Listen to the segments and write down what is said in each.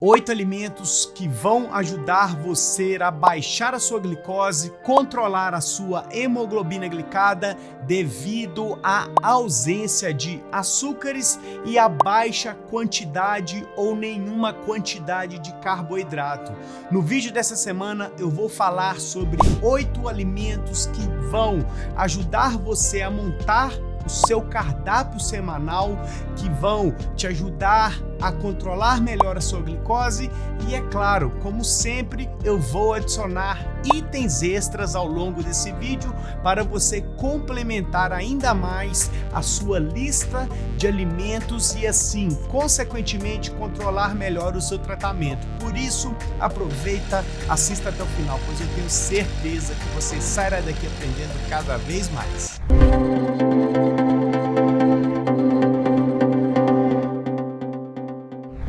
8 alimentos que vão ajudar você a baixar a sua glicose, controlar a sua hemoglobina glicada devido à ausência de açúcares e a baixa quantidade ou nenhuma quantidade de carboidrato. No vídeo dessa semana eu vou falar sobre 8 alimentos que vão ajudar você a montar o seu cardápio semanal, que vão te ajudar a controlar melhor a sua glicose e, é claro, como sempre, eu vou adicionar itens extras ao longo desse vídeo para você complementar ainda mais a sua lista de alimentos e assim, consequentemente, controlar melhor o seu tratamento. Por isso, aproveita, assista até o final, pois eu tenho certeza que você sairá daqui aprendendo cada vez mais.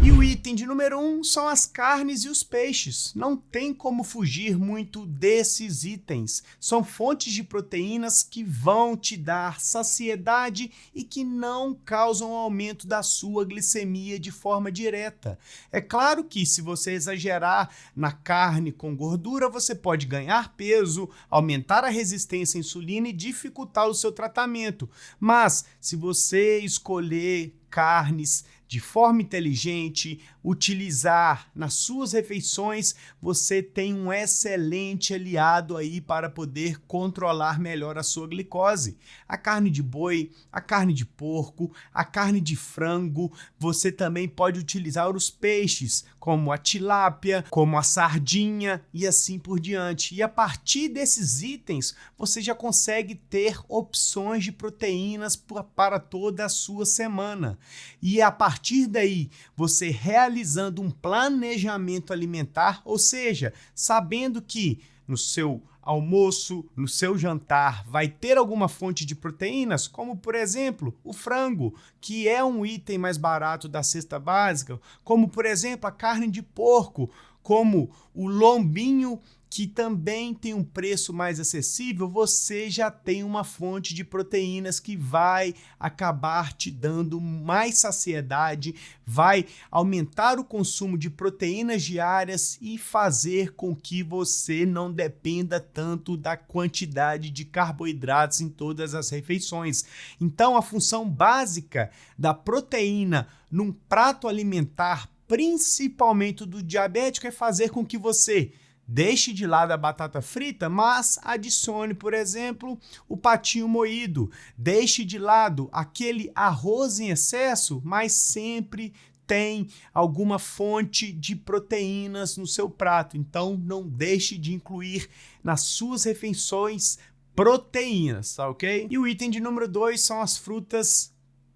E o item de número 1 são as carnes e os peixes. Não tem como fugir muito desses itens. São fontes de proteínas que vão te dar saciedade e que não causam aumento da sua glicemia de forma direta. É claro que se você exagerar na carne com gordura, você pode ganhar peso, aumentar a resistência à insulina e dificultar o seu tratamento. Mas se você escolher carnes de forma inteligente, utilizar nas suas refeições, você tem um excelente aliado aí para poder controlar melhor a sua glicose. A carne de boi, a carne de porco, a carne de frango, você também pode utilizar os peixes, como a tilápia, como a sardinha e assim por diante. E a partir desses itens, você já consegue ter opções de proteínas para toda a sua semana. E a partir daí, você realizando um planejamento alimentar, ou seja, sabendo que no seu almoço, no seu jantar, vai ter alguma fonte de proteínas, como por exemplo, o frango, que é um item mais barato da cesta básica, como por exemplo, a carne de porco, como o lombinho, que também tem um preço mais acessível, você já tem uma fonte de proteínas que vai acabar te dando mais saciedade, vai aumentar o consumo de proteínas diárias e fazer com que você não dependa tanto da quantidade de carboidratos em todas as refeições. Então, a função básica da proteína num prato alimentar, principalmente do diabético, é fazer com que você deixe de lado a batata frita, mas adicione, por exemplo, o patinho moído. Deixe de lado aquele arroz em excesso, mas sempre tem alguma fonte de proteínas no seu prato. Então, não deixe de incluir nas suas refeições proteínas, tá ok? E o item de número 2 são as frutas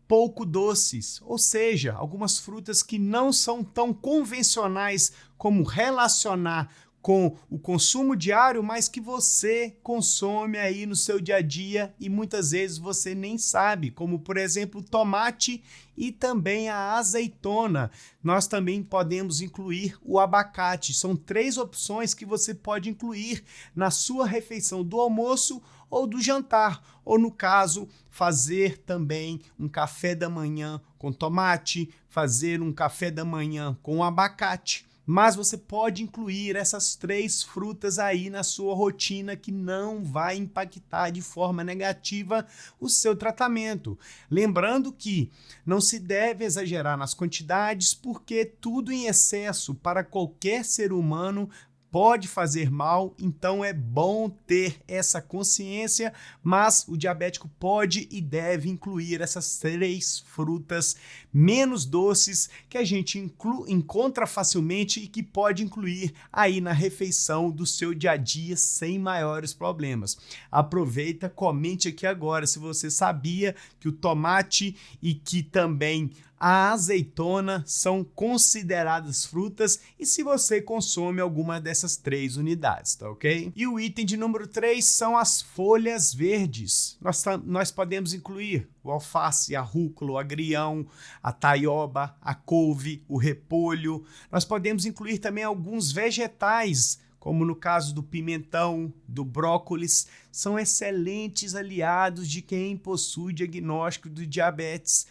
pouco doces, ou seja, algumas frutas que não são tão convencionais como relacionar com o consumo diário, mas que você consome aí no seu dia a dia e muitas vezes você nem sabe, como por exemplo o tomate e também a azeitona. Nós também podemos incluir o abacate. São 3 opções que você pode incluir na sua refeição do almoço ou do jantar, ou no caso, fazer também um café da manhã com tomate, fazer um café da manhã com abacate. Mas você pode incluir essas 3 frutas aí na sua rotina que não vai impactar de forma negativa o seu tratamento. Lembrando que não se deve exagerar nas quantidades, porque tudo em excesso para qualquer ser humano pode fazer mal, então é bom ter essa consciência, mas o diabético pode e deve incluir essas 3 frutas menos doces que a gente encontra facilmente e que pode incluir aí na refeição do seu dia a dia sem maiores problemas. Aproveita, comente aqui agora se você sabia que o tomate e que também a azeitona são consideradas frutas e se você consome alguma dessas 3 unidades, tá ok? E o item de número 3 são as folhas verdes. Nós podemos incluir o alface, a rúcula, o agrião, a taioba, a couve, o repolho. Nós podemos incluir também alguns vegetais, como no caso do pimentão, do brócolis, são excelentes aliados de quem possui diagnóstico de diabetes.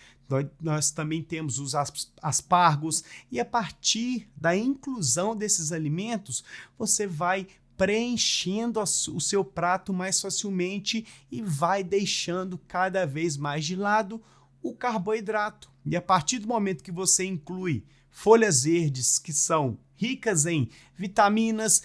Nós também temos os aspargos, e a partir da inclusão desses alimentos, você vai preenchendo o seu prato mais facilmente e vai deixando cada vez mais de lado o carboidrato. E a partir do momento que você inclui folhas verdes, que são ricas em vitaminas,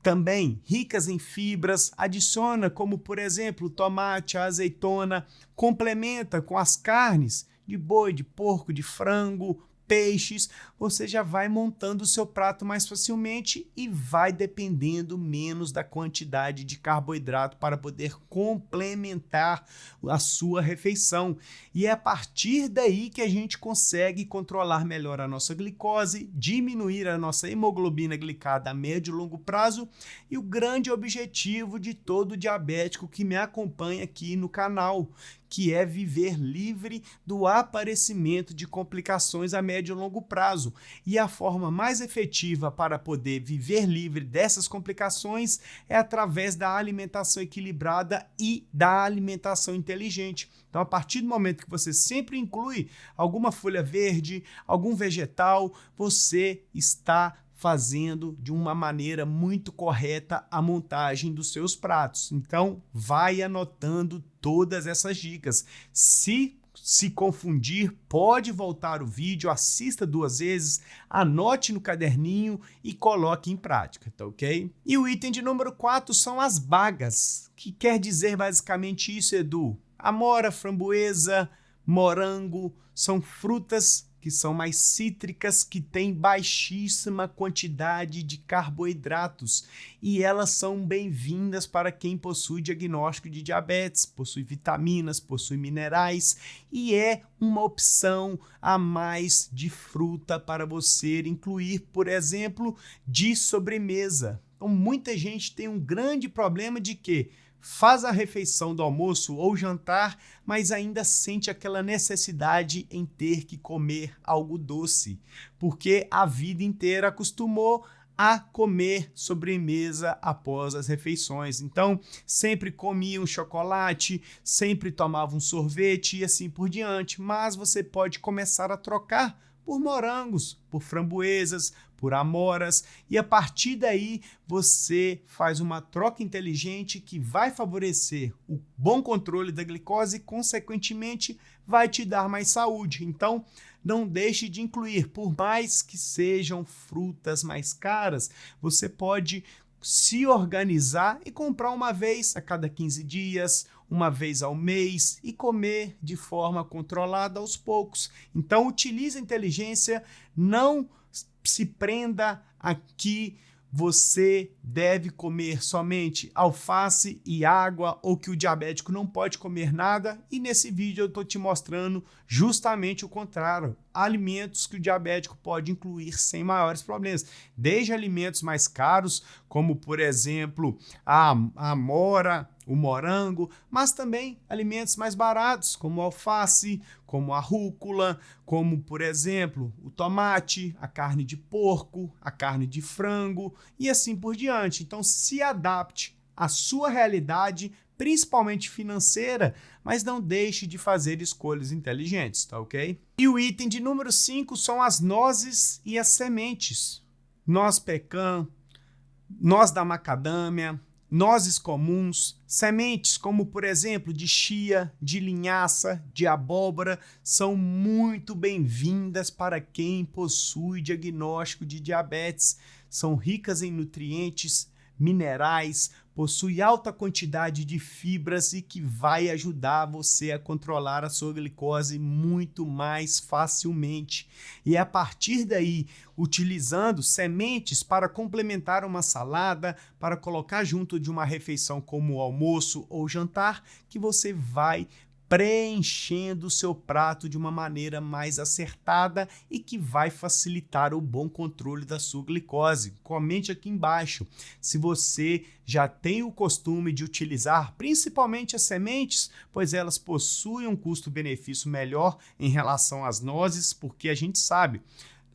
também ricas em fibras, adiciona como, por exemplo, o tomate, a azeitona, complementa com as carnes de boi, de porco, de frango, peixes, você já vai montando o seu prato mais facilmente e vai dependendo menos da quantidade de carboidrato para poder complementar a sua refeição. E é a partir daí que a gente consegue controlar melhor a nossa glicose, diminuir a nossa hemoglobina glicada a médio e longo prazo, e o grande objetivo de todo diabético que me acompanha aqui no canal, que é viver livre do aparecimento de complicações a médio e longo prazo. E a forma mais efetiva para poder viver livre dessas complicações é através da alimentação equilibrada e da alimentação inteligente. Então, a partir do momento que você sempre inclui alguma folha verde, algum vegetal, você está fazendo de uma maneira muito correta a montagem dos seus pratos. Então, vai anotando todas essas dicas. Se confundir, pode voltar o vídeo, assista 2 vezes, anote no caderninho e coloque em prática, tá ok? E o item de número 4 são as bagas, que quer dizer basicamente isso, Edu. Amora, framboesa, morango, são frutas que são mais cítricas, que têm baixíssima quantidade de carboidratos, e elas são bem-vindas para quem possui diagnóstico de diabetes, possui vitaminas, possui minerais, e é uma opção a mais de fruta para você incluir, por exemplo, de sobremesa. Então, muita gente tem um grande problema de que faz a refeição do almoço ou jantar, mas ainda sente aquela necessidade em ter que comer algo doce, porque a vida inteira acostumou a comer sobremesa após as refeições. Então, sempre comia um chocolate, sempre tomava um sorvete e assim por diante, mas você pode começar a trocar por morangos, por framboesas, por amoras, e a partir daí você faz uma troca inteligente que vai favorecer o bom controle da glicose e, consequentemente, vai te dar mais saúde. Então, não deixe de incluir, por mais que sejam frutas mais caras, você pode se organizar e comprar uma vez a cada 15 dias, uma vez ao mês e comer de forma controlada aos poucos. Então, utilize a inteligência, não se prenda a que você deve comer somente alface e água ou que o diabético não pode comer nada, e nesse vídeo eu estou te mostrando justamente o contrário, alimentos que o diabético pode incluir sem maiores problemas, desde alimentos mais caros, como por exemplo a amora, o morango, mas também alimentos mais baratos, como a alface, como a rúcula, como por exemplo o tomate, a carne de porco, a carne de frango e assim por diante. Então se adapte à sua realidade, principalmente financeira, mas não deixe de fazer escolhas inteligentes, tá ok? E o item de número 5 são as nozes e as sementes. Noz pecan, noz da macadâmia, nozes comuns, sementes como, por exemplo, de chia, de linhaça, de abóbora, são muito bem-vindas para quem possui diagnóstico de diabetes. São ricas em nutrientes, minerais, possui alta quantidade de fibras e que vai ajudar você a controlar a sua glicose muito mais facilmente. E a partir daí, utilizando sementes para complementar uma salada, para colocar junto de uma refeição como o almoço ou jantar, que você vai preenchendo o seu prato de uma maneira mais acertada e que vai facilitar o bom controle da sua glicose. Comente aqui embaixo se você já tem o costume de utilizar principalmente as sementes, pois elas possuem um custo-benefício melhor em relação às nozes, porque a gente sabe,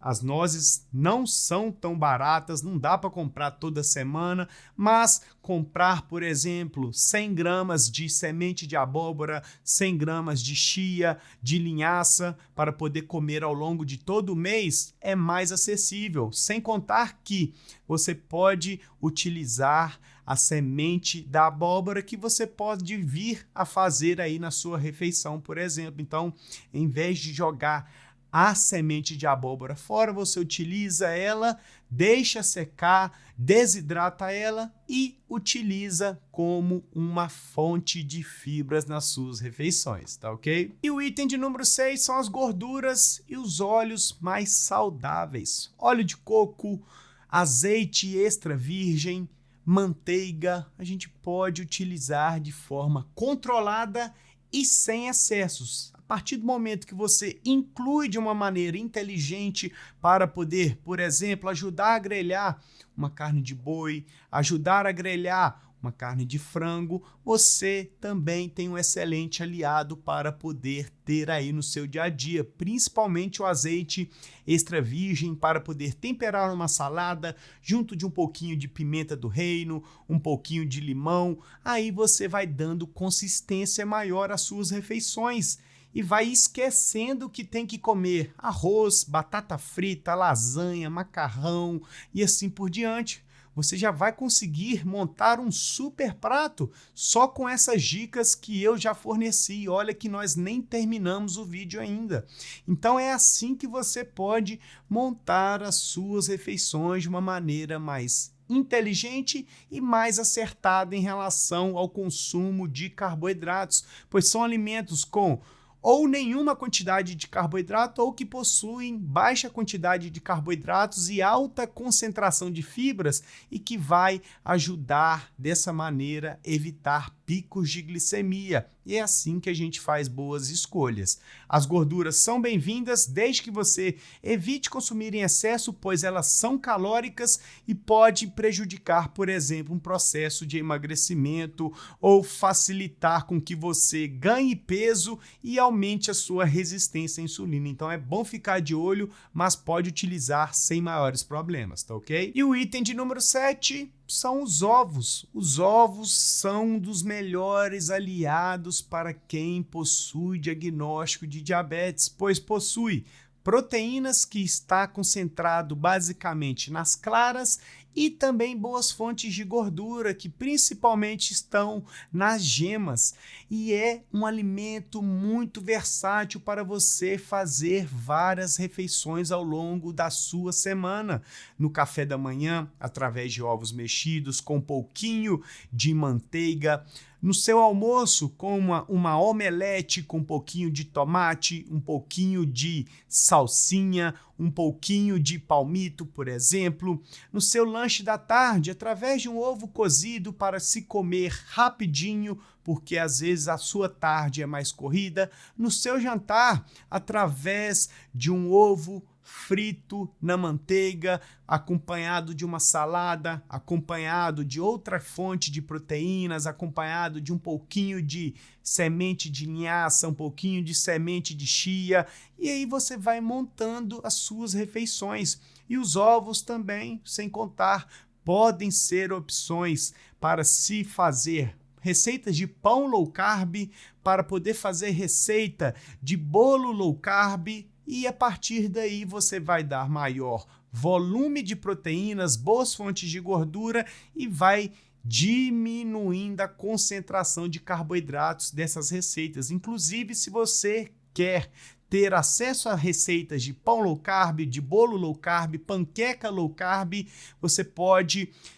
As nozes não são tão baratas, não dá para comprar toda semana, mas comprar, por exemplo, 100 gramas de semente de abóbora, 100 gramas de chia, de linhaça, para poder comer ao longo de todo o mês é mais acessível. Sem contar que você pode utilizar a semente da abóbora que você pode vir a fazer aí na sua refeição, por exemplo. Então, em vez de jogar a semente de abóbora fora, você utiliza ela, deixa secar, desidrata ela e utiliza como uma fonte de fibras nas suas refeições, tá ok? E o item de número 6 são as gorduras e os óleos mais saudáveis. Óleo de coco, azeite extra virgem, manteiga, a gente pode utilizar de forma controlada e sem excessos. A partir do momento que você inclui de uma maneira inteligente para poder, por exemplo, ajudar a grelhar uma carne de boi, ajudar a grelhar uma carne de frango, você também tem um excelente aliado para poder ter aí no seu dia a dia, principalmente o azeite extra virgem para poder temperar uma salada junto de um pouquinho de pimenta do reino, um pouquinho de limão, aí você vai dando consistência maior às suas refeições e vai esquecendo que tem que comer arroz, batata frita, lasanha, macarrão e assim por diante. Você já vai conseguir montar um super prato só com essas dicas que eu já forneci. Olha que nós nem terminamos o vídeo ainda. Então é assim que você pode montar as suas refeições de uma maneira mais inteligente e mais acertada em relação ao consumo de carboidratos, pois são alimentos com ou nenhuma quantidade de carboidrato ou que possuem baixa quantidade de carboidratos e alta concentração de fibras e que vai ajudar dessa maneira evitar picos de glicemia. E é assim que a gente faz boas escolhas. As gorduras são bem-vindas desde que você evite consumir em excesso, pois elas são calóricas e pode prejudicar, por exemplo, um processo de emagrecimento ou facilitar com que você ganhe peso e aumente a sua resistência à insulina. Então é bom ficar de olho, mas pode utilizar sem maiores problemas, tá ok? E o item de número 7 são os ovos. Os ovos são um dos melhores aliados para quem possui diagnóstico de diabetes, pois possui proteínas que está concentrado basicamente nas claras e também boas fontes de gordura que principalmente estão nas gemas e é um alimento muito versátil para você fazer várias refeições ao longo da sua semana. No café da manhã, através de ovos mexidos com um pouquinho de manteiga, no seu almoço, com uma omelete com um pouquinho de tomate, um pouquinho de salsinha, um pouquinho de palmito, por exemplo. No seu lanche da tarde, através de um ovo cozido para se comer rapidinho, porque às vezes a sua tarde é mais corrida. No seu jantar, através de um ovo frito na manteiga, acompanhado de uma salada, acompanhado de outra fonte de proteínas, acompanhado de um pouquinho de semente de linhaça, um pouquinho de semente de chia, e aí você vai montando as suas refeições. E os ovos também, sem contar, podem ser opções para se fazer receitas de pão low carb, para poder fazer receita de bolo low carb, e a partir daí você vai dar maior volume de proteínas, boas fontes de gordura e vai diminuindo a concentração de carboidratos dessas receitas. Inclusive, se você quer ter acesso a receitas de pão low carb, de bolo low carb, panqueca low carb,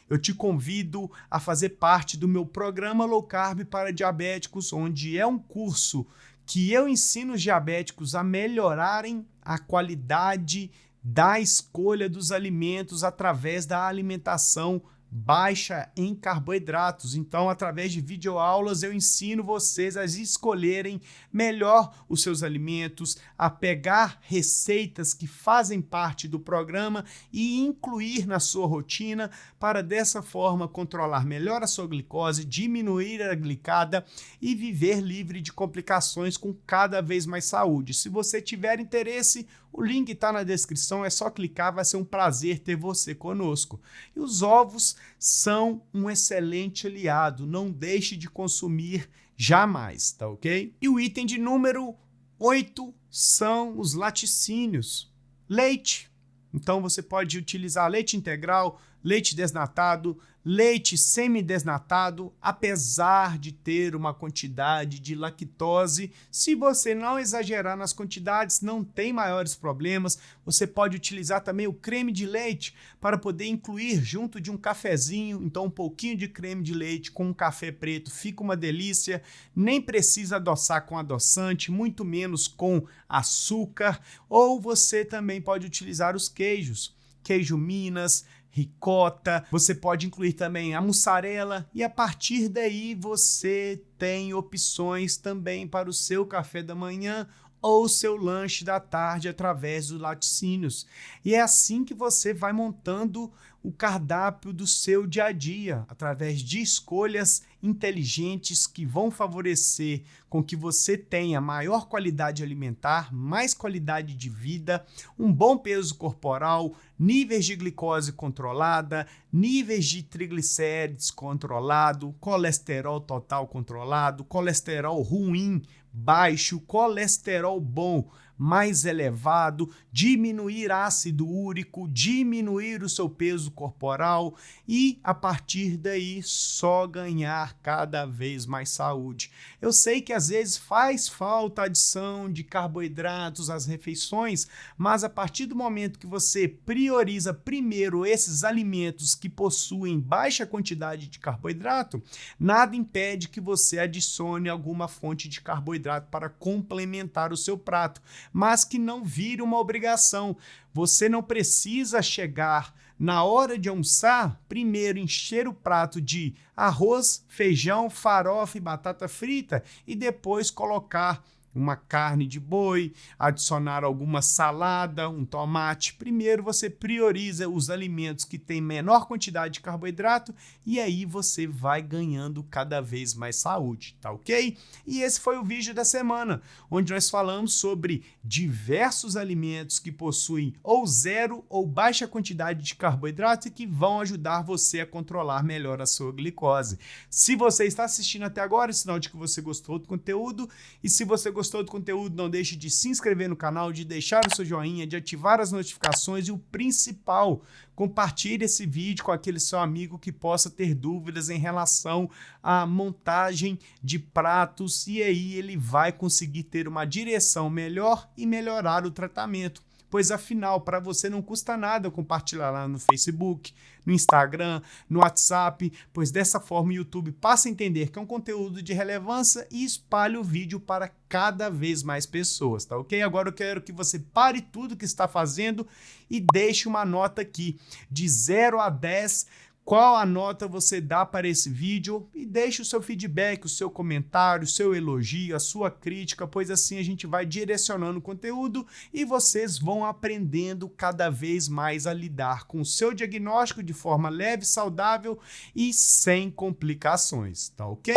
eu te convido a fazer parte do meu programa Low Carb para Diabéticos, onde é um curso que eu ensino os diabéticos a melhorarem a qualidade da escolha dos alimentos através da alimentação baixa em carboidratos. Então, através de videoaulas, eu ensino vocês a escolherem melhor os seus alimentos, a pegar receitas que fazem parte do programa e incluir na sua rotina para, dessa forma, controlar melhor a sua glicose, diminuir a glicada e viver livre de complicações com cada vez mais saúde. Se você tiver interesse, O link está na descrição, é só clicar, vai ser um prazer ter você conosco. E os ovos são um excelente aliado, não deixe de consumir jamais, tá ok? E o item de número 8 são os laticínios. Leite. Então você pode utilizar leite integral, leite desnatado, leite semidesnatado, apesar de ter uma quantidade de lactose. Se você não exagerar nas quantidades, não tem maiores problemas. Você pode utilizar também o creme de leite para poder incluir junto de um cafezinho. Então, um pouquinho de creme de leite com um café preto fica uma delícia. Nem precisa adoçar com adoçante, muito menos com açúcar. Ou você também pode utilizar os queijos. Queijo Minas, ricota, você pode incluir também a mussarela e a partir daí você tem opções também para o seu café da manhã ou seu lanche da tarde através dos laticínios. E é assim que você vai montando o cardápio do seu dia a dia, através de escolhas inteligentes que vão favorecer com que você tenha maior qualidade alimentar, mais qualidade de vida, um bom peso corporal, níveis de glicose controlada, níveis de triglicérides controlado, colesterol total controlado, colesterol ruim baixo, colesterol bom mais elevado, diminuir ácido úrico, diminuir o seu peso corporal e, a partir daí, só ganhar cada vez mais saúde. Eu sei que às vezes faz falta a adição de carboidratos às refeições, mas a partir do momento que você prioriza primeiro esses alimentos que possuem baixa quantidade de carboidrato, nada impede que você adicione alguma fonte de carboidrato para complementar o seu prato, mas que não vire uma obrigação. Você não precisa chegar na hora de almoçar, primeiro encher o prato de arroz, feijão, farofa e batata frita e depois colocar uma carne de boi, adicionar alguma salada, um tomate. Primeiro você prioriza os alimentos que têm menor quantidade de carboidrato e aí você vai ganhando cada vez mais saúde, tá ok? E esse foi o vídeo da semana, onde nós falamos sobre diversos alimentos que possuem ou zero ou baixa quantidade de carboidrato e que vão ajudar você a controlar melhor a sua glicose. Se você está assistindo até agora, é sinal de que você gostou do conteúdo, e se você gostou do conteúdo, não deixe de se inscrever no canal, de deixar o seu joinha, de ativar as notificações e o principal, compartilhe esse vídeo com aquele seu amigo que possa ter dúvidas em relação à montagem de pratos e aí ele vai conseguir ter uma direção melhor e melhorar o tratamento. Pois afinal, para você não custa nada compartilhar lá no Facebook, no Instagram, no WhatsApp, pois dessa forma o YouTube passa a entender que é um conteúdo de relevância e espalha o vídeo para cada vez mais pessoas, tá ok? Agora eu quero que você pare tudo que está fazendo e deixe uma nota aqui de 0 a 10, qual a nota você dá para esse vídeo e deixe o seu feedback, o seu comentário, o seu elogio, a sua crítica, pois assim a gente vai direcionando o conteúdo e vocês vão aprendendo cada vez mais a lidar com o seu diagnóstico de forma leve, saudável e sem complicações, tá ok?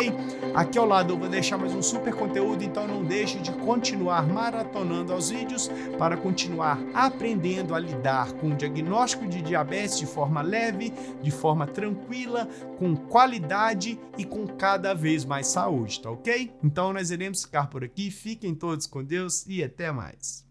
Aqui ao lado eu vou deixar mais um super conteúdo, então não deixe de continuar maratonando aos vídeos para continuar aprendendo a lidar com o diagnóstico de diabetes de forma leve, de forma tranquila, com qualidade e com cada vez mais saúde, tá ok? Então nós iremos ficar por aqui, fiquem todos com Deus e até mais.